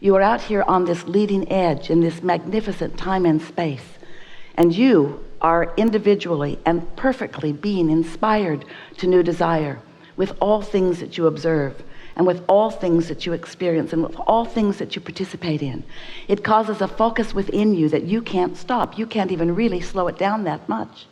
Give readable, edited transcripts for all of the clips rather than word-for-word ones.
You are out here on this leading edge in this magnificent time and space, and you are individually and perfectly being inspired to new desire with all things that you observe and with all things that you experience and with all things that you participate in. It causes a focus within you that you can't stop. You can't even really slow it down that much.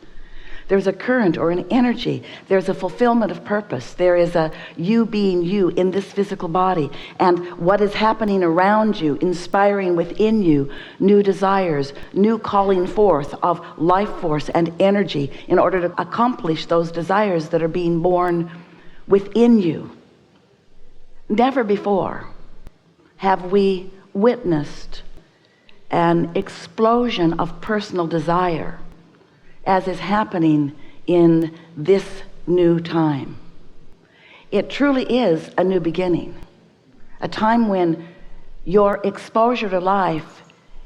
There's a current or an energy. There's a fulfillment of purpose. There is a you being you in this physical body. And what is happening around you, inspiring within you new desires, new calling forth of life force and energy in order to accomplish those desires that are being born within you. Never before have we witnessed an explosion of personal desire as is happening in this new time. It truly is a new beginning, a time when your exposure to life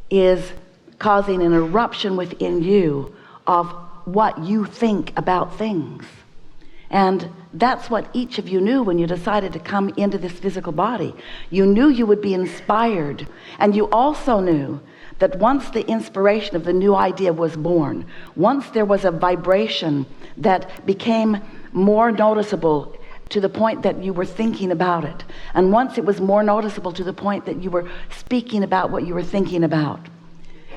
is causing an eruption within you of what you think about things. And that's what each of you knew when you decided to come into this physical body. You knew you would be inspired, and you also knew that once the inspiration of the new idea was born, once there was a vibration that became more noticeable to the point that you were thinking about it, and once it was more noticeable to the point that you were speaking about what you were thinking about,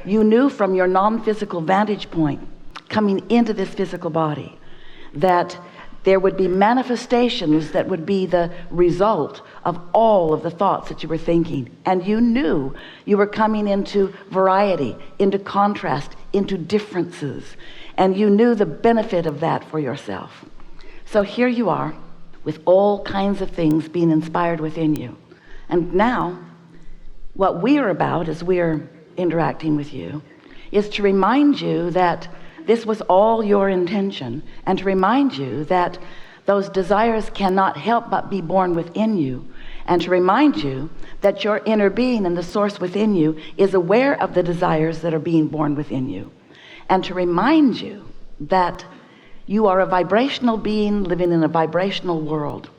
you knew from your non-physical vantage point coming into this physical body that there would be manifestations that would be the result of all of the thoughts that you were thinking. And you knew you were coming into variety, into contrast, into differences. And you knew the benefit of that for yourself. So here you are with all kinds of things being inspired within you. And now, what we're about as we're interacting with you is to remind you that this was all your intention, and to remind you that those desires cannot help but be born within you, and to remind you that your inner being and the source within you is aware of the desires that are being born within you, and to remind you that you are a vibrational being living in a vibrational world,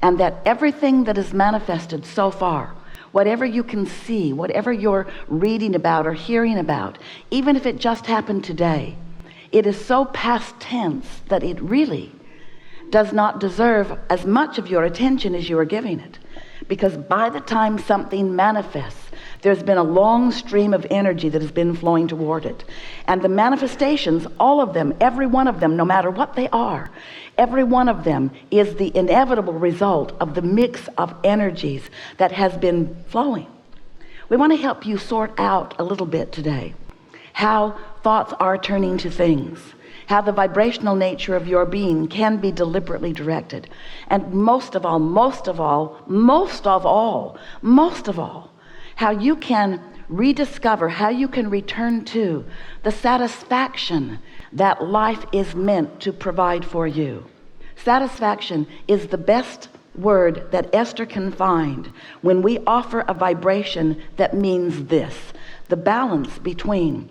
and that everything that is manifested so far, whatever you can see, whatever you're reading about or hearing about, even if it just happened today, it is so past tense that it really does not deserve as much of your attention as you are giving it. Because by the time something manifests, there's been a long stream of energy that has been flowing toward it. And the manifestations, all of them, every one of them, no matter what they are, every one of them is the inevitable result of the mix of energies that has been flowing. We want to help you sort out a little bit today how thoughts are turning to things, how the vibrational nature of your being can be deliberately directed, and most of all, how you can rediscover, how you can return to the satisfaction that life is meant to provide for you. Satisfaction is the best word that Esther can find when we offer a vibration that means this: the balance between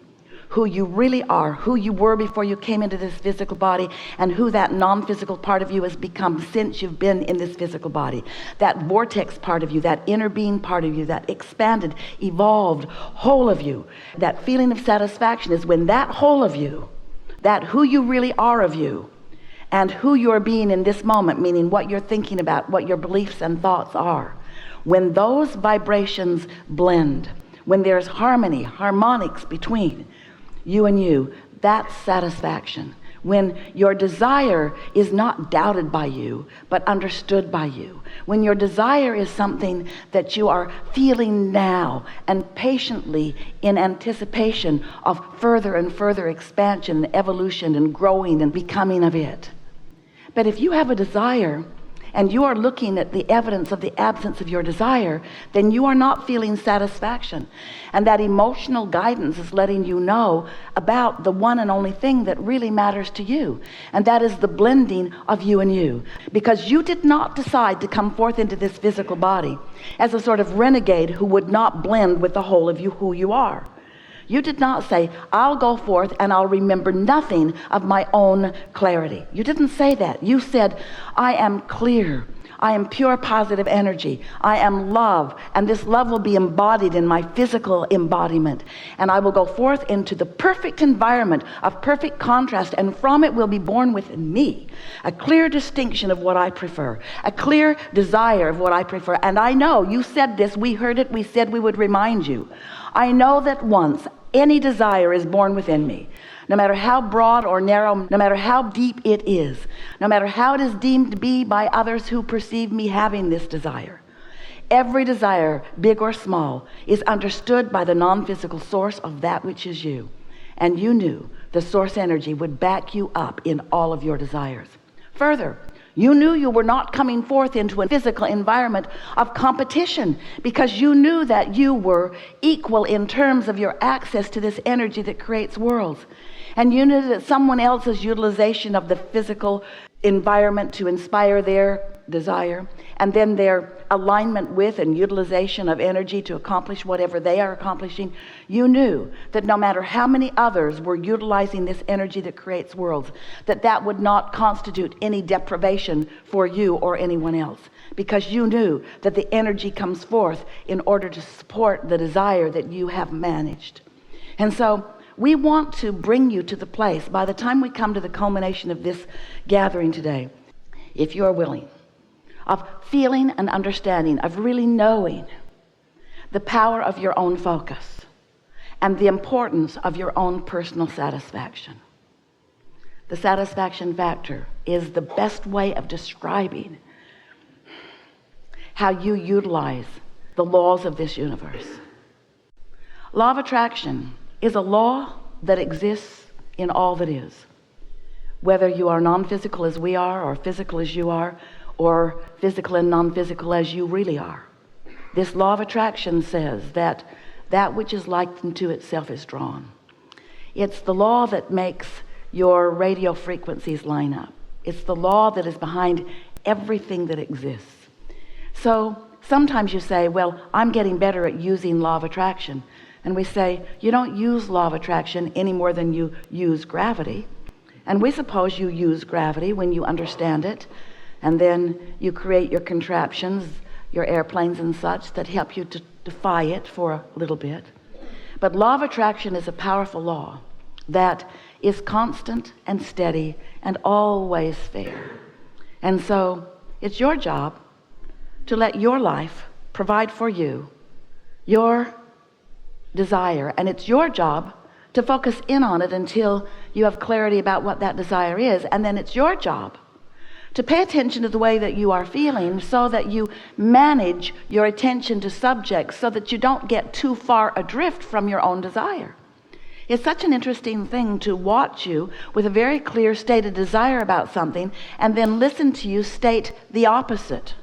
who you really are, who you were before you came into this physical body, and who that non-physical part of you has become since you've been in this physical body. That vortex part of you, that inner being part of you, that expanded, evolved whole of you. That feeling of satisfaction is when that whole of you, that who you really are of you, and who you're being in this moment, meaning what you're thinking about, what your beliefs and thoughts are, when those vibrations blend, when there's harmony, harmonics between you and you, that's satisfaction. When your desire is not doubted by you, but understood by you. When your desire is something that you are feeling now and patiently in anticipation of further and further expansion and evolution and growing and becoming of it. But if you have a desire and you are looking at the evidence of the absence of your desire, then you are not feeling satisfaction. And that emotional guidance is letting you know about the one and only thing that really matters to you. And that is the blending of you and you. Because you did not decide to come forth into this physical body as a sort of renegade who would not blend with the whole of you, who you are. You did not say, I'll go forth and I'll remember nothing of my own clarity. You didn't say that. You said, I am clear. I am pure positive energy. I am love, and this love will be embodied in my physical embodiment. And I will go forth into the perfect environment of perfect contrast, and from it will be born within me a clear distinction of what I prefer, a clear desire of what I prefer. And I know, you said this, we heard it, we said we would remind you. I know that once any desire is born within me, no matter how broad or narrow, no matter how deep it is, no matter how it is deemed to be by others who perceive me having this desire, every desire, big or small, is understood by the non-physical source of that which is you. And you knew the source energy would back you up in all of your desires. Further, you knew you were not coming forth into a physical environment of competition, because you knew that you were equal in terms of your access to this energy that creates worlds. And you knew that someone else's utilization of the physical environment to inspire their desire, and then their alignment with and utilization of energy to accomplish whatever they are accomplishing, you knew that no matter how many others were utilizing this energy that creates worlds, that would not constitute any deprivation for you or anyone else, because you knew that the energy comes forth in order to support the desire that you have managed. And so we want to bring you to the place, by the time we come to the culmination of this gathering today, if you are willing, of feeling and understanding, of really knowing the power of your own focus and the importance of your own personal satisfaction. The satisfaction factor is the best way of describing how you utilize the laws of this universe. Law of attraction is a law that exists in all that is. Whether you are non-physical as we are, or physical as you are, or physical and non-physical as you really are. This law of attraction says that that which is likened to itself is drawn. It's the law that makes your radio frequencies line up. It's the law that is behind everything that exists. So sometimes you say, well, I'm getting better at using law of attraction. And we say, you don't use law of attraction any more than you use gravity. And we suppose you use gravity when you understand it, and then you create your contraptions, your airplanes and such, that help you to defy it for a little bit. But law of attraction is a powerful law that is constant and steady and always fair. And so it's your job to let your life provide for you your desire, and it's your job to focus in on it until you have clarity about what that desire is. And then it's your job to pay attention to the way that you are feeling, so that you manage your attention to subjects so that you don't get too far adrift from your own desire. It's such an interesting thing to watch you with a very clear stated desire about something and then listen to you state the opposite.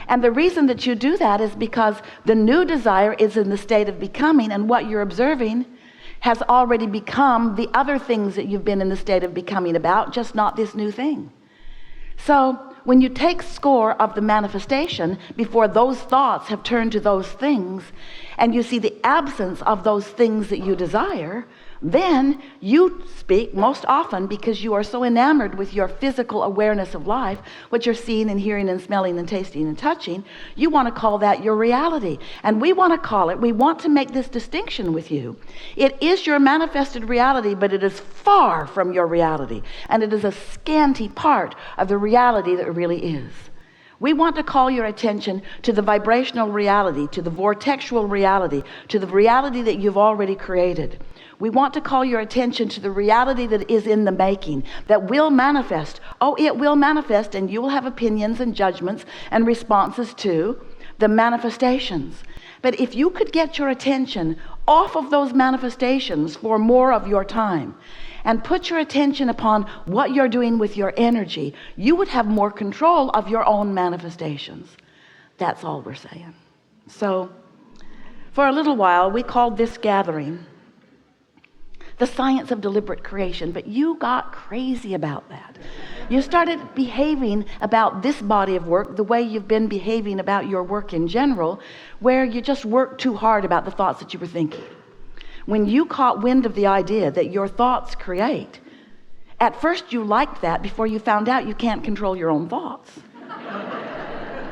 And the reason that you do that is because the new desire is in the state of becoming, and what you're observing has already become the other things that you've been in the state of becoming about, just not this new thing. So when you take score of the manifestation before those thoughts have turned to those things, and you see the absence of those things that you desire, then you speak most often, because you are so enamored with your physical awareness of life, what you're seeing and hearing and smelling and tasting and touching, you want to call that your reality. And we want to call it, we want to make this distinction with you. It is your manifested reality, but it is far from your reality. And it is a scanty part of the reality that it really is. We want to call your attention to the vibrational reality, to the vortexial reality, to the reality that you've already created. We want to call your attention to the reality that is in the making, that will manifest. Oh, it will manifest, and you will have opinions and judgments and responses to the manifestations. But if you could get your attention off of those manifestations for more of your time, and put your attention upon what you're doing with your energy, you would have more control of your own manifestations. That's all we're saying. So for a little while, we called this gathering the science of deliberate creation, but you got crazy about that. You started behaving about this body of work the way you've been behaving about your work in general, where you just worked too hard about the thoughts that you were thinking. When you caught wind of the idea that your thoughts create, at first you liked that before you found out you can't control your own thoughts.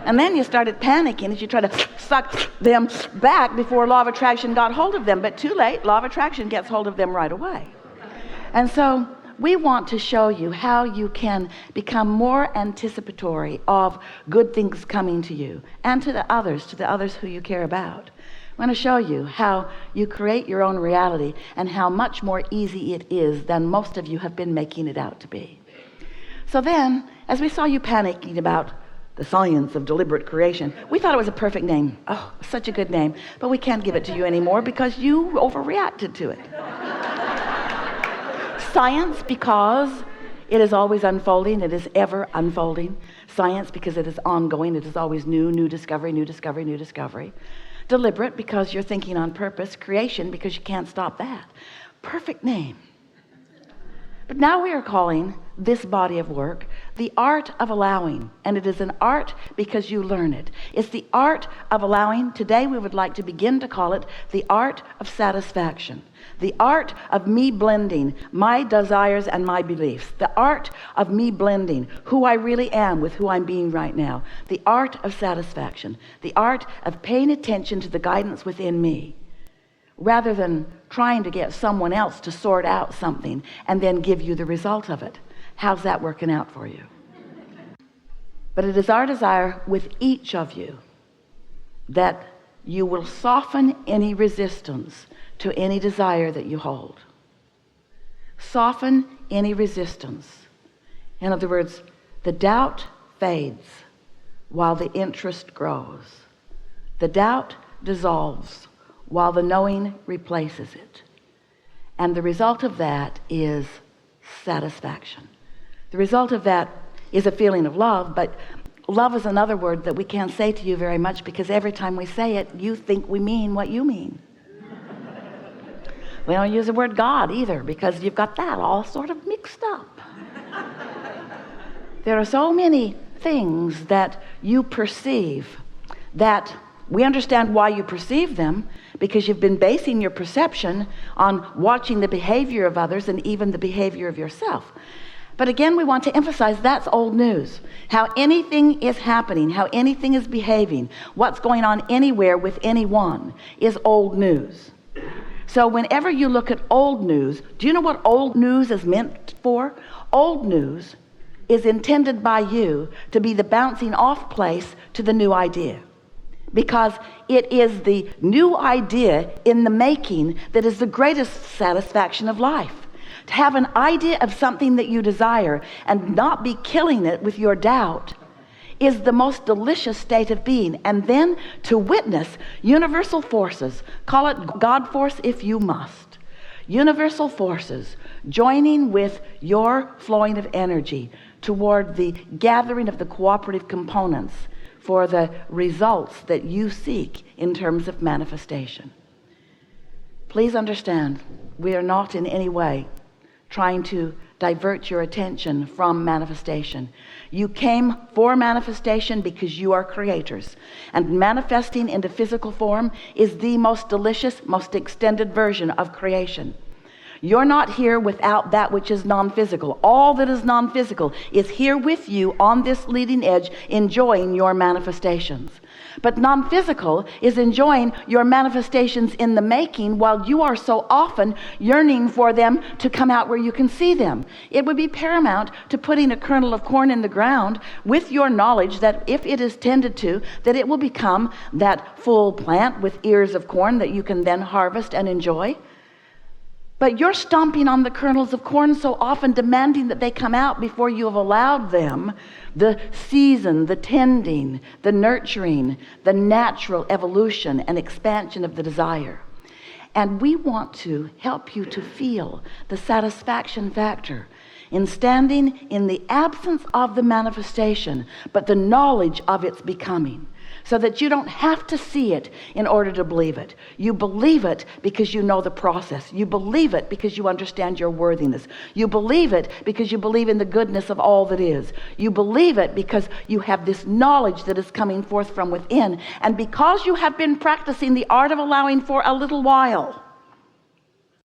And then you started panicking as you try to suck them back before law of attraction got hold of them. But too late, law of attraction gets hold of them right away. And so we want to show you how you can become more anticipatory of good things coming to you and to the others who you care about. I want to show you how you create your own reality and how much more easy it is than most of you have been making it out to be. So then, as we saw you panicking about the science of deliberate creation, we thought it was a perfect name. Oh, such a good name. But we can't give it to you anymore because you overreacted to it. Science, because it is always unfolding, it is ever unfolding. Science, because it is ongoing, it is always new discovery, new discovery, new discovery. Deliberate, because you're thinking on purpose. Creation, because you can't stop that. Perfect name. But now we are calling this body of work the art of allowing, and it is an art because you learn it. It's the art of allowing. Today we would like to begin to call it the art of satisfaction, the art of me blending my desires and my beliefs, the art of me blending who I really am with who I'm being right now, the art of satisfaction, the art of paying attention to the guidance within me, rather than trying to get someone else to sort out something and then give you the result of it. How's that working out for you? But it is our desire with each of you that you will soften any resistance to any desire that you hold. Soften any resistance. In other words, the doubt fades while the interest grows. The doubt dissolves while the knowing replaces it. And the result of that is satisfaction. The result of that is a feeling of love, but love is another word that we can't say to you very much because every time we say it, you think we mean what you mean. We don't use the word God either because you've got that all sort of mixed up. There are so many things that you perceive that we understand why you perceive them because you've been basing your perception on watching the behavior of others and even the behavior of yourself. But again, we want to emphasize that's old news. How anything is happening, how anything is behaving, what's going on anywhere with anyone is old news. So whenever you look at old news, do you know what old news is meant for? Old news is intended by you to be the bouncing off place to the new idea. Because it is the new idea in the making that is the greatest satisfaction of life. To have an idea of something that you desire and not be killing it with your doubt is the most delicious state of being. And then to witness universal forces, call it God force if you must, universal forces joining with your flowing of energy toward the gathering of the cooperative components for the results that you seek in terms of manifestation. Please understand, we are not in any way trying to divert your attention from manifestation. You came for manifestation because you are creators, and manifesting into physical form is the most delicious, most extended version of creation. You're not here without that which is non-physical. All that is non-physical is here with you on this leading edge, enjoying your manifestations. But non-physical is enjoying your manifestations in the making while you are so often yearning for them to come out where you can see them. It would be paramount to putting a kernel of corn in the ground with your knowledge that if it is tended to, that it will become that full plant with ears of corn that you can then harvest and enjoy. But you're stomping on the kernels of corn so often, demanding that they come out before you have allowed them the season, the tending, the nurturing, the natural evolution and expansion of the desire. And we want to help you to feel the satisfaction factor in standing in the absence of the manifestation, but the knowledge of its becoming. So that you don't have to see it in order to believe it. You believe it because you know the process. You believe it because you understand your worthiness. You believe it because you believe in the goodness of all that is. You believe it because you have this knowledge that is coming forth from within. And because you have been practicing the art of allowing for a little while,